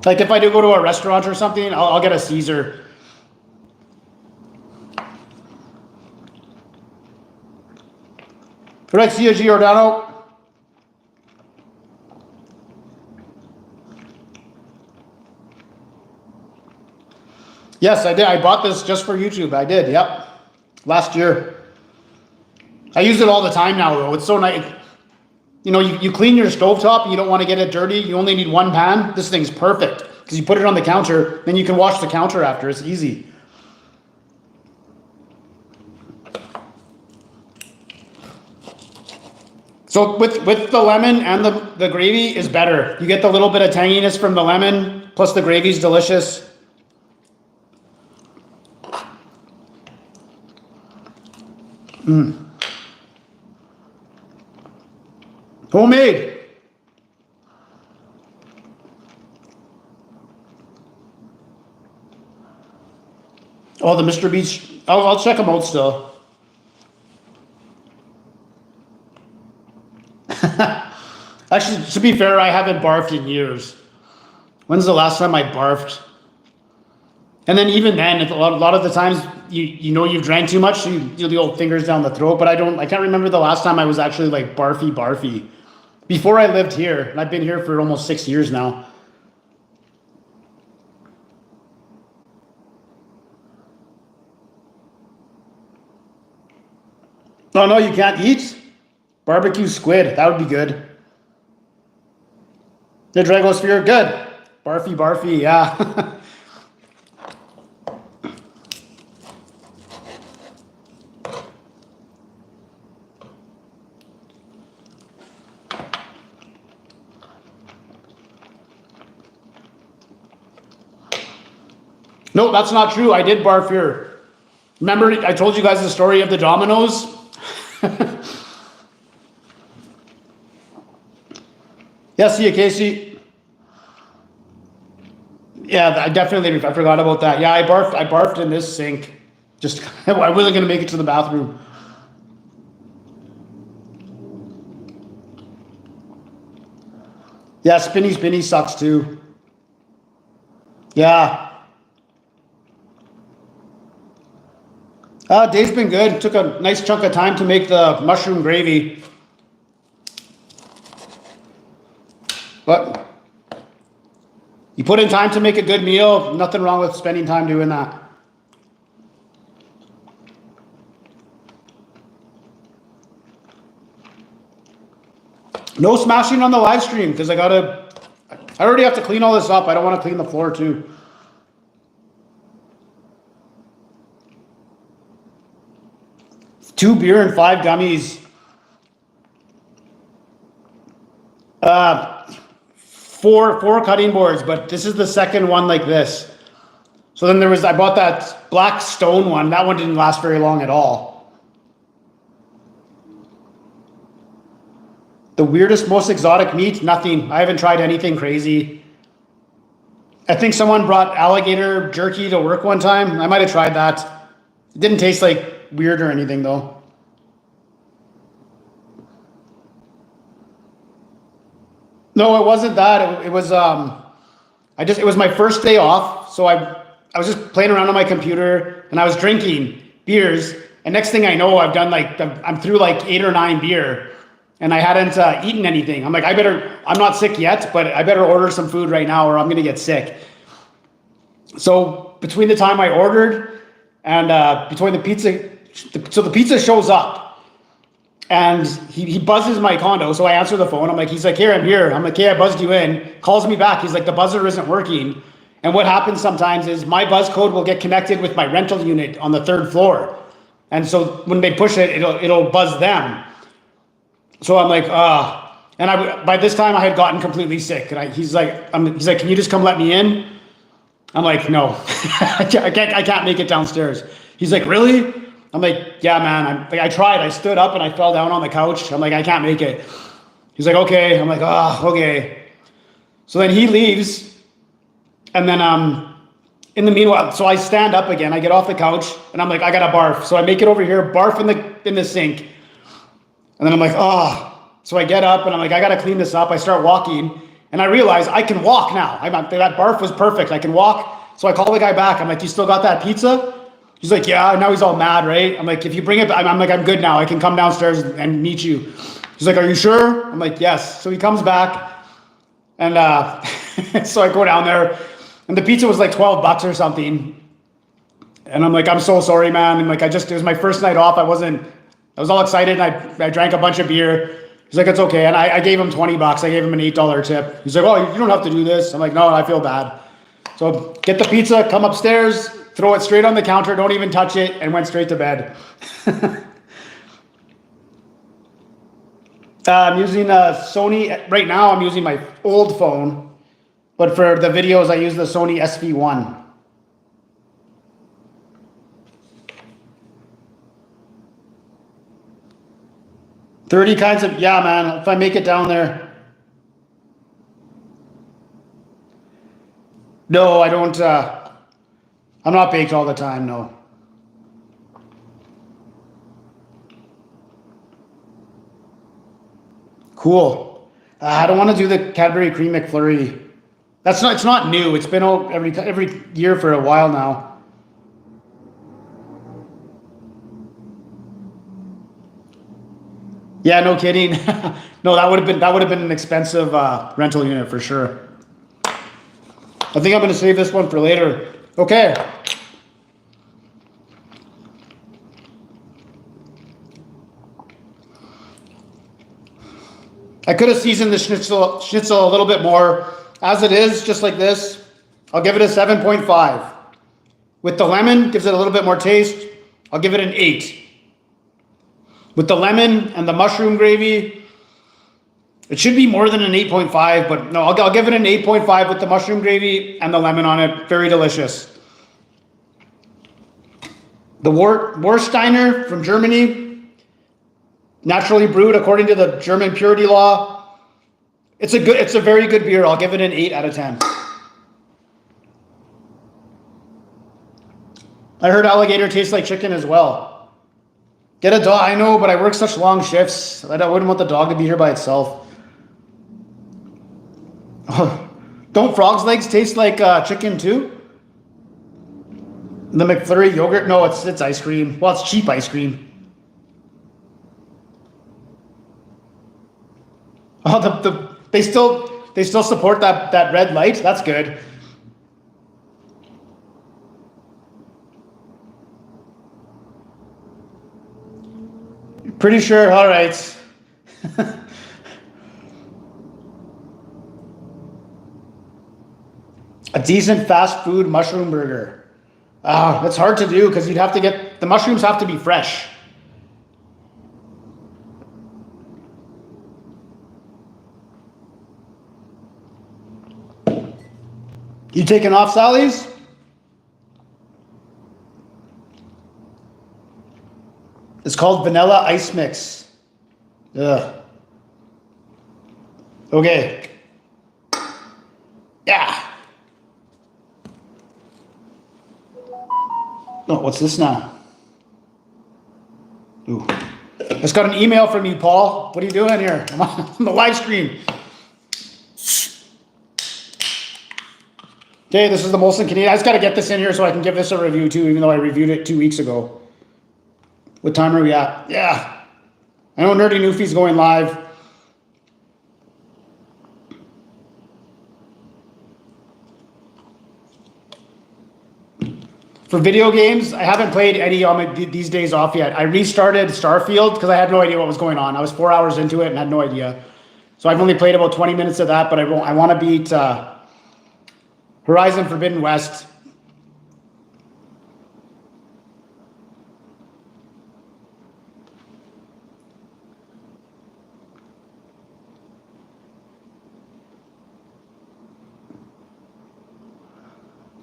Like if I do go to a restaurant or something, I'll get a Caesar. Right, see you, Giordano. Yes, I did. I bought this just for YouTube. I did, yep. Last year. I use it all the time now, though. It's so nice. You know, you clean your stovetop and you don't want to get it dirty. You only need one pan. This thing's perfect because you put it on the counter, then you can wash the counter after. It's easy. So with the lemon and the gravy is better. You get the little bit of tanginess from the lemon, plus the gravy's delicious. Homemade. Oh, the Mr. Beach. I'll check them out still. Actually, to be fair, I haven't barfed in years. When's the last time I barfed? And then even then, a lot of the times, you know you've drank too much, so you do the old fingers down the throat. But I can't remember the last time I was actually like barfy. Before I lived here, and I've been here for almost 6 years now. Oh no, you can't eat? Barbecue squid, that would be good. The Dragosphere, good. Barfy, yeah. No, that's not true. I did barf here. Remember, I told you guys the story of the Dominoes? Yeah, see you, Casey. Yeah, I forgot about that. Yeah, I barfed in this sink. Just, I wasn't going to make it to the bathroom. Yeah, Spinny sucks too. Yeah. Day's been good. Took a nice chunk of time to make the mushroom gravy. But you put in time to make a good meal, nothing wrong with spending time doing that. No smashing on the live stream because I already have to clean all this up. I don't want to clean the floor too. 2 beer and 5 gummies. 4 cutting boards, but this is the second one like this. So then I bought that black stone one. That one didn't last very long at all. The weirdest, most exotic meat? Nothing. I haven't tried anything crazy. I think someone brought alligator jerky to work one time. I might have tried that. It didn't taste like weird or anything though. No, it wasn't that. It was it was my first day off, so I was just playing around on my computer and I was drinking beers, and next thing I know, I'm through like 8 or 9 beer, and I hadn't eaten anything. I'm like, I'm not sick yet, but I better order some food right now or I'm gonna get sick. So between the time I ordered and between the pizza, so the pizza shows up. And he buzzes my condo, so I answer the phone. He's like, here, I'm here. I'm like, hey, I buzzed you in. Calls me back. He's like, the buzzer isn't working. And what happens sometimes is my buzz code will get connected with my rental unit on the 3rd floor. And so when they push it, it'll buzz them. So I'm like, and by this time I had gotten completely sick. And he's like, can you just come let me in? I'm like, no, I can't make it downstairs. He's like, really? I'm like, yeah, man. I tried. I stood up and I fell down on the couch. I'm like, I can't make it. He's like, okay. I'm like, okay. So then he leaves. And then in the meanwhile, so I stand up again. I get off the couch and I'm like, I gotta barf. So I make it over here, barf in the sink. And then I'm like, So I get up and I'm like, I gotta clean this up. I start walking and I realize I can walk now. That barf was perfect. I can walk. So I call the guy back. I'm like, you still got that pizza? He's like, yeah. Now he's all mad, right? I'm like, if you bring it, I'm like, I'm good now. I can come downstairs and meet you. He's like, are you sure? I'm like, yes. So he comes back, and so I go down there, and the pizza was like $12 or something. And I'm like, I'm so sorry, man. And like, it was my first night off. I was all excited, and I drank a bunch of beer. He's like, it's okay. And I gave him $20. I gave him an $8 tip. He's like, oh, you don't have to do this. I'm like, no, I feel bad. So get the pizza, come upstairs, throw it straight on the counter, don't even touch it, and went straight to bed. I'm using a Sony, right now I'm using my old phone, but for the videos I use the Sony SV1. $30 kinds of, yeah, man, if I make it down there. No, I don't, I'm not baked all the time, no. Cool. I don't want to do the Cadbury Cream McFlurry. It's not new. It's been every year for a while now. Yeah, no kidding. No, that would have been an expensive rental unit for sure. I think I'm going to save this one for later. Okay. I could have seasoned the schnitzel a little bit more. As it is, just like this, I'll give it a 7.5. With the lemon, gives it a little bit more taste. I'll give it an 8. With the lemon and the mushroom gravy, it should be more than an 8.5, but no, I'll give it an 8.5 with the mushroom gravy and the lemon on it. Very delicious. The Warsteiner from Germany, naturally brewed according to the German purity law. It's a very good beer. I'll give it an 8 out of 10. I heard alligator tastes like chicken as well. Get a dog. I know, but I work such long shifts. I wouldn't want the dog to be here by itself. Don't frogs' legs taste like chicken too? The McFlurry yogurt? No, it's ice cream. Well, it's cheap ice cream. Oh, they still support that red light. That's good. Pretty sure. All right. A decent fast food mushroom burger. That's hard to do because the mushrooms have to be fresh. You taking off, Sally's? It's called Vanilla Ice Mix. Ugh. Okay. Yeah. Oh, what's this now? Ooh. I just got an email from you, Paul. What are you doing here? I'm on the live stream. Okay, this is the Molson Canadian. I just got to get this in here so I can give this a review too, even though I reviewed it 2 weeks ago. What time are we at? Yeah. I know Nerdy Newfie's going live. For video games, I haven't played any on these days off yet. I restarted Starfield because I had no idea what was going on. I was 4 hours into it and had no idea. So I've only played about 20 minutes of that, but I want to beat Horizon Forbidden West.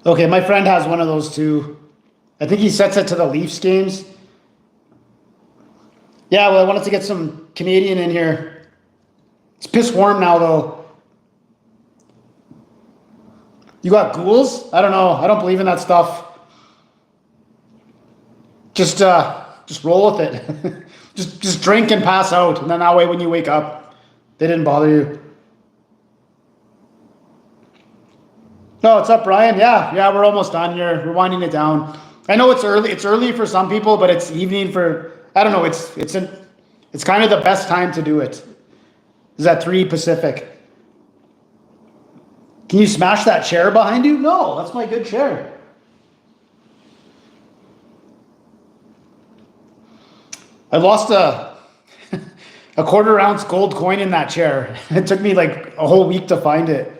Okay, my friend has one of those too. I think he sets it to the Leafs games. Yeah, well, I wanted to get some Canadian in here. It's piss warm now, though. You got ghouls? I don't know. I don't believe in that stuff. Just roll with it. just drink and pass out, and then that way, when you wake up, they didn't bother you. No, what's up, Brian? Yeah, we're almost done here. We're winding it down. I know it's early. It's early for some people, but it's evening for, I don't know. It's kind of the best time to do it. Is at 3 Pacific. Can you smash that chair behind you? No, that's my good chair. I lost a quarter-ounce gold coin in that chair. It took me like a whole week to find it.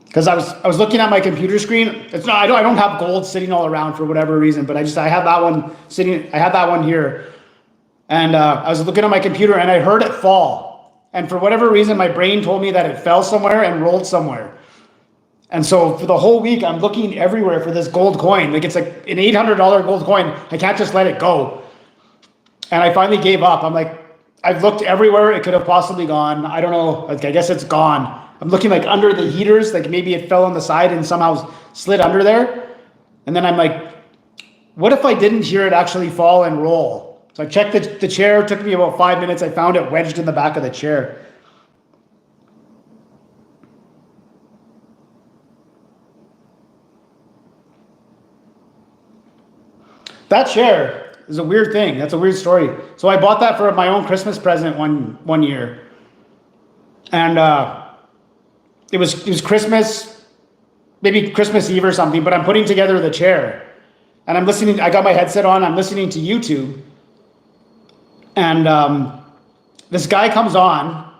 Because I was looking at my computer screen. I don't have gold sitting all around for whatever reason, but I had that one sitting. I had that one here, and I was looking at my computer and I heard it fall. And for whatever reason, my brain told me that it fell somewhere and rolled somewhere. And so for the whole week, I'm looking everywhere for this gold coin. Like it's like an $800 gold coin. I can't just let it go. And I finally gave up. I'm like, I've looked everywhere it could have possibly gone. I don't know. I guess it's gone. I'm looking like under the heaters, like maybe it fell on the side and somehow slid under there. And then I'm like, what if I didn't hear it actually fall and roll? So I checked the chair. It took me about 5 minutes. I found it wedged in the back of the chair. That chair is a weird thing. That's a weird story. So I bought that for my own Christmas present one year. And it was Christmas, maybe Christmas Eve or something, but I'm putting together the chair. And I'm listening. I got my headset on. I'm listening to YouTube. And this guy comes on,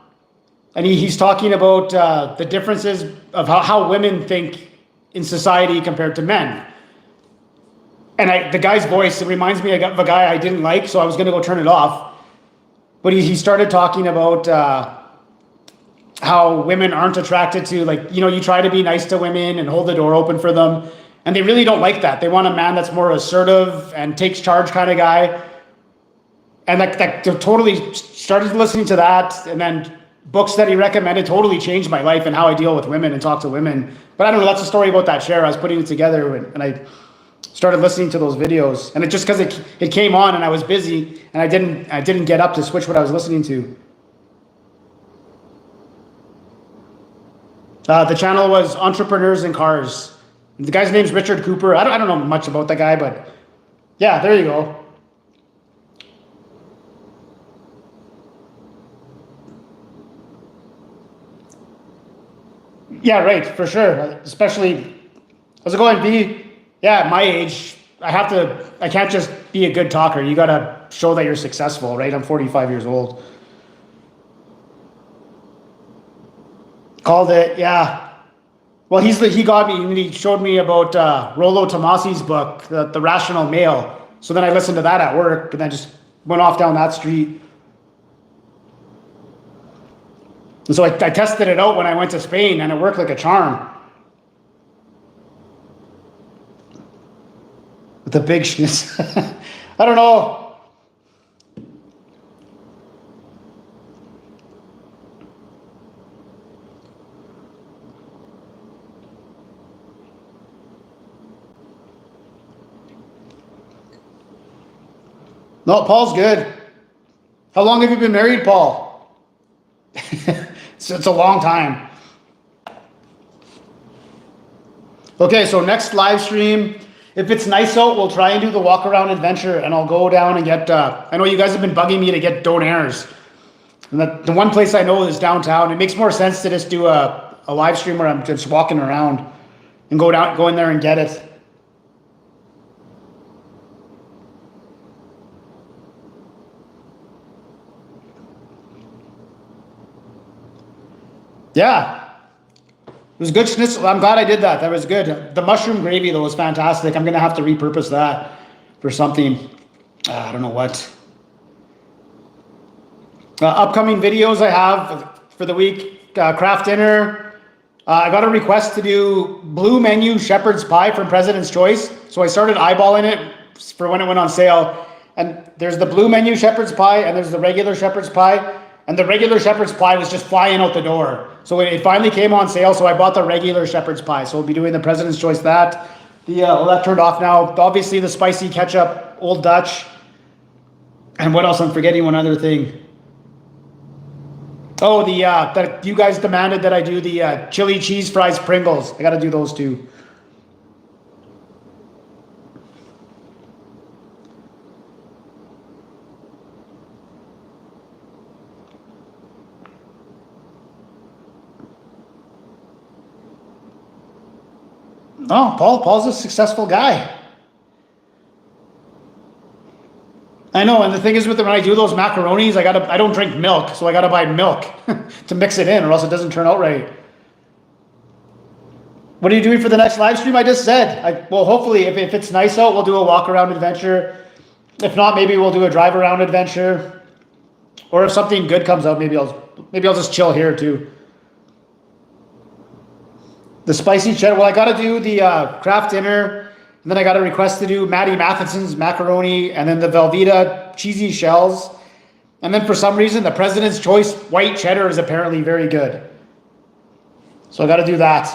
and he's talking about the differences of how women think in society compared to men. And the guy's voice, it reminds me of a guy I didn't like, so I was going to go turn it off. But he started talking about how women aren't attracted to, like, you try to be nice to women and hold the door open for them. And they really don't like that. They want a man that's more assertive and takes charge kind of guy. And that totally started listening to that. And then books that he recommended totally changed my life and how I deal with women and talk to women. But I don't know, that's a story about that chair. I was putting it together and I started listening to those videos. And it just because it came on and I was busy and I didn't get up to switch what I was listening to. The channel was Entrepreneurs in Cars. The guy's name's Richard Cooper. I don't know much about that guy, but yeah, there you go. Yeah, right, for sure. Especially, how's it going, B? Yeah, at my age, I can't just be a good talker. You gotta show that you're successful, right? I'm 45 years old. Called it, yeah. Well, he got me, and he showed me about Rollo Tomasi's book, The Rational Male. So then I listened to that at work, and then just went off down that street. And so I tested it out when I went to Spain, and it worked like a charm. With the big schnitzel. I don't know. No, Paul's good. How long have you been married, Paul? It's a long time. Okay, so next live stream, if it's nice out, we'll try and do the walk around adventure, and I'll go down and get, I know you guys have been bugging me to get donairs. And the one place I know is downtown. It makes more sense to just do a live stream where I'm just walking around and go in there and get it. Yeah, it was good schnitzel. I'm glad I did that. That was good. The mushroom gravy, though, was fantastic. I'm going to have to repurpose that for something. I don't know what. Upcoming videos I have for the week. Craft dinner. I got a request to do blue menu shepherd's pie from President's Choice. So I started eyeballing it for when it went on sale. And there's the blue menu shepherd's pie and there's the regular shepherd's pie. And the regular shepherd's pie was just flying out the door. So it finally came on sale, so I bought the regular shepherd's pie. So we'll be doing the President's Choice that. That turned off now. Obviously the spicy ketchup, Old Dutch. And what else? I'm forgetting one other thing. Oh, that you guys demanded that I do the chili cheese fries Pringles. I got to do those too. Oh, Paul's a successful guy. I know, and the thing is with when I do those macaronis, I don't drink milk, so I gotta buy milk to mix it in, or else it doesn't turn out right. What are you doing for the next live stream? I just said. Well, hopefully, if it's nice out, we'll do a walk around adventure. If not, maybe we'll do a drive around adventure. Or if something good comes out, maybe I'll just chill here too. The spicy cheddar. Well, I got to do the craft dinner, and then I got a request to do Matty Matheson's macaroni, and then the Velveeta cheesy shells. And then for some reason, the President's Choice white cheddar is apparently very good. So I got to do that.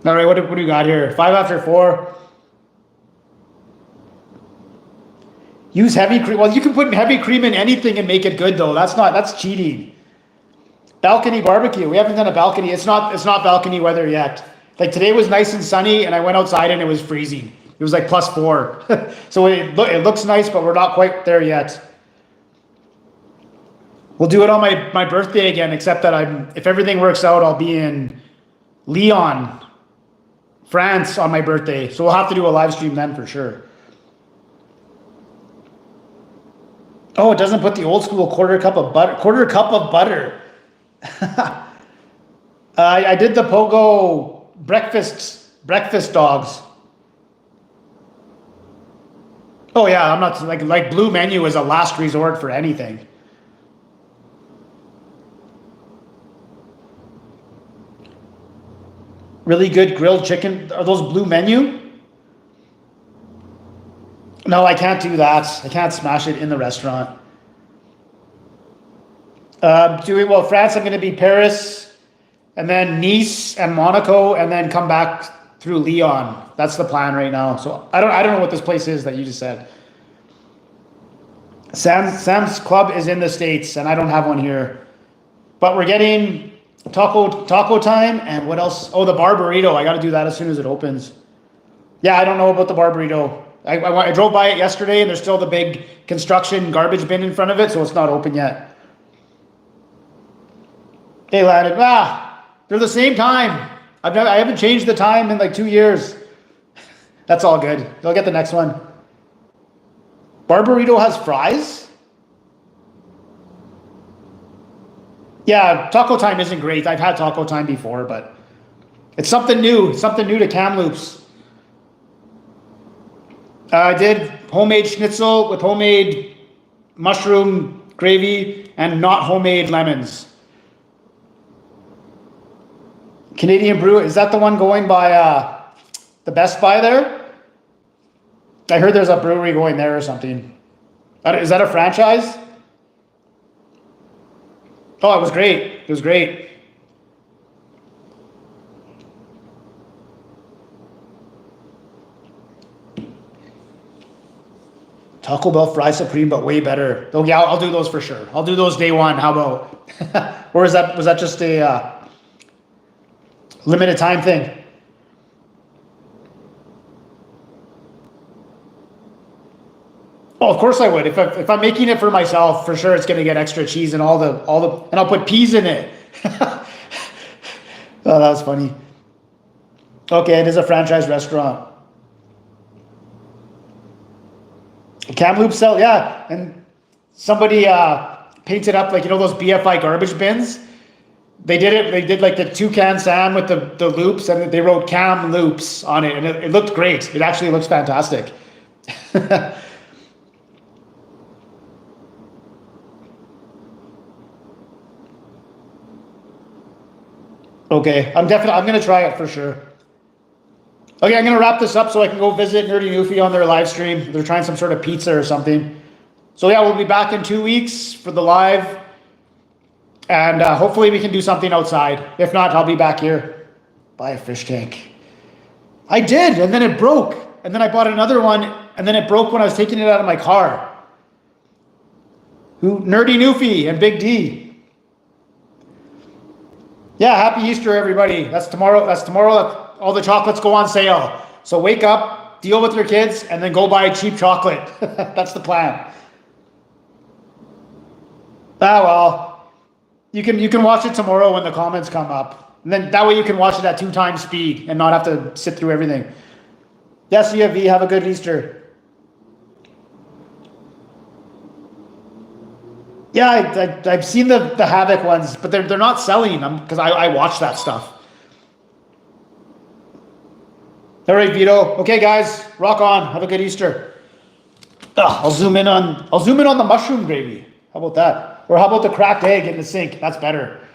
All right, what do we got here? 5 after 4. Use heavy cream. Well, you can put heavy cream in anything and make it good, though. That's cheating. Balcony barbecue. We haven't done a balcony. It's not balcony weather yet. Like today was nice and sunny, and I went outside and it was freezing. It was like +4. So it looks nice, but we're not quite there yet. We'll do it on my birthday again, except that if everything works out, I'll be in Lyon, France on my birthday. So we'll have to do a live stream then for sure. Oh, it doesn't put the old school quarter cup of butter. I did the Pogo breakfast dogs. Oh yeah, I'm not like blue menu is a last resort for anything. Really good grilled chicken. Are those blue menu? No, I can't do that. I can't smash it in the restaurant. France, I'm going to be Paris, and then Nice and Monaco, and then come back through Lyon. That's the plan right now. So I don't know what this place is that you just said. Sam's Club is in the States, and I don't have one here. But we're getting taco time, and what else? Oh, the bar burrito. I got to do that as soon as it opens. Yeah, I don't know about the bar burrito. I drove by it yesterday, and there's still the big construction garbage bin in front of it, so it's not open yet. Hey, Landon. They're the same time. I haven't changed the time in like 2 years. That's all good. You'll get the next one. Bar burrito has fries? Yeah, taco time isn't great. I've had taco time before, but it's something new. Something new to Kamloops. I did homemade schnitzel with homemade mushroom gravy and not homemade lemons. Canadian Brew, is that the one going by the Best Buy there? I heard there's a brewery going there or something. Is that a franchise? Oh, it was great. It was great. Taco Bell Fry Supreme, but way better. Oh yeah, I'll do those for sure. I'll do those day one. How about? Or was that just a limited time thing? Oh, of course I would. If I'm making it for myself, for sure it's gonna get extra cheese and all the and I'll put peas in it. Oh, that was funny. Okay, it is a franchise restaurant. Kamloops sell, yeah, and somebody painted up like, you know, those BFI garbage bins. They did it. They did like the toucan Sam with the loops, and they wrote Kamloops on it, and it looked great. It actually looks fantastic. Okay, I'm going to try it for sure. Okay, I'm going to wrap this up so I can go visit Nerdy Newfie on their live stream. They're trying some sort of pizza or something. So yeah, we'll be back in 2 weeks for the live. And hopefully we can do something outside. If not, I'll be back here. Buy a fish tank. I did, and then it broke. And then I bought another one, and then it broke when I was taking it out of my car. Nerdy Newfie and Big D. Yeah, happy Easter, everybody. That's tomorrow. That's tomorrow. All the chocolates go on sale. So wake up, deal with your kids, and then go buy cheap chocolate. That's the plan. Ah, well, you can watch it tomorrow when the comments come up. And then that way you can watch it at 2 times speed and not have to sit through everything. Yes, V, have a good Easter. Yeah, I've seen the Havoc ones, but they're not selling them because I watch that stuff. All right, Vito. Okay, guys, rock on. Have a good Easter. I'll zoom in on the mushroom gravy. How about that? Or how about the cracked egg in the sink? That's better.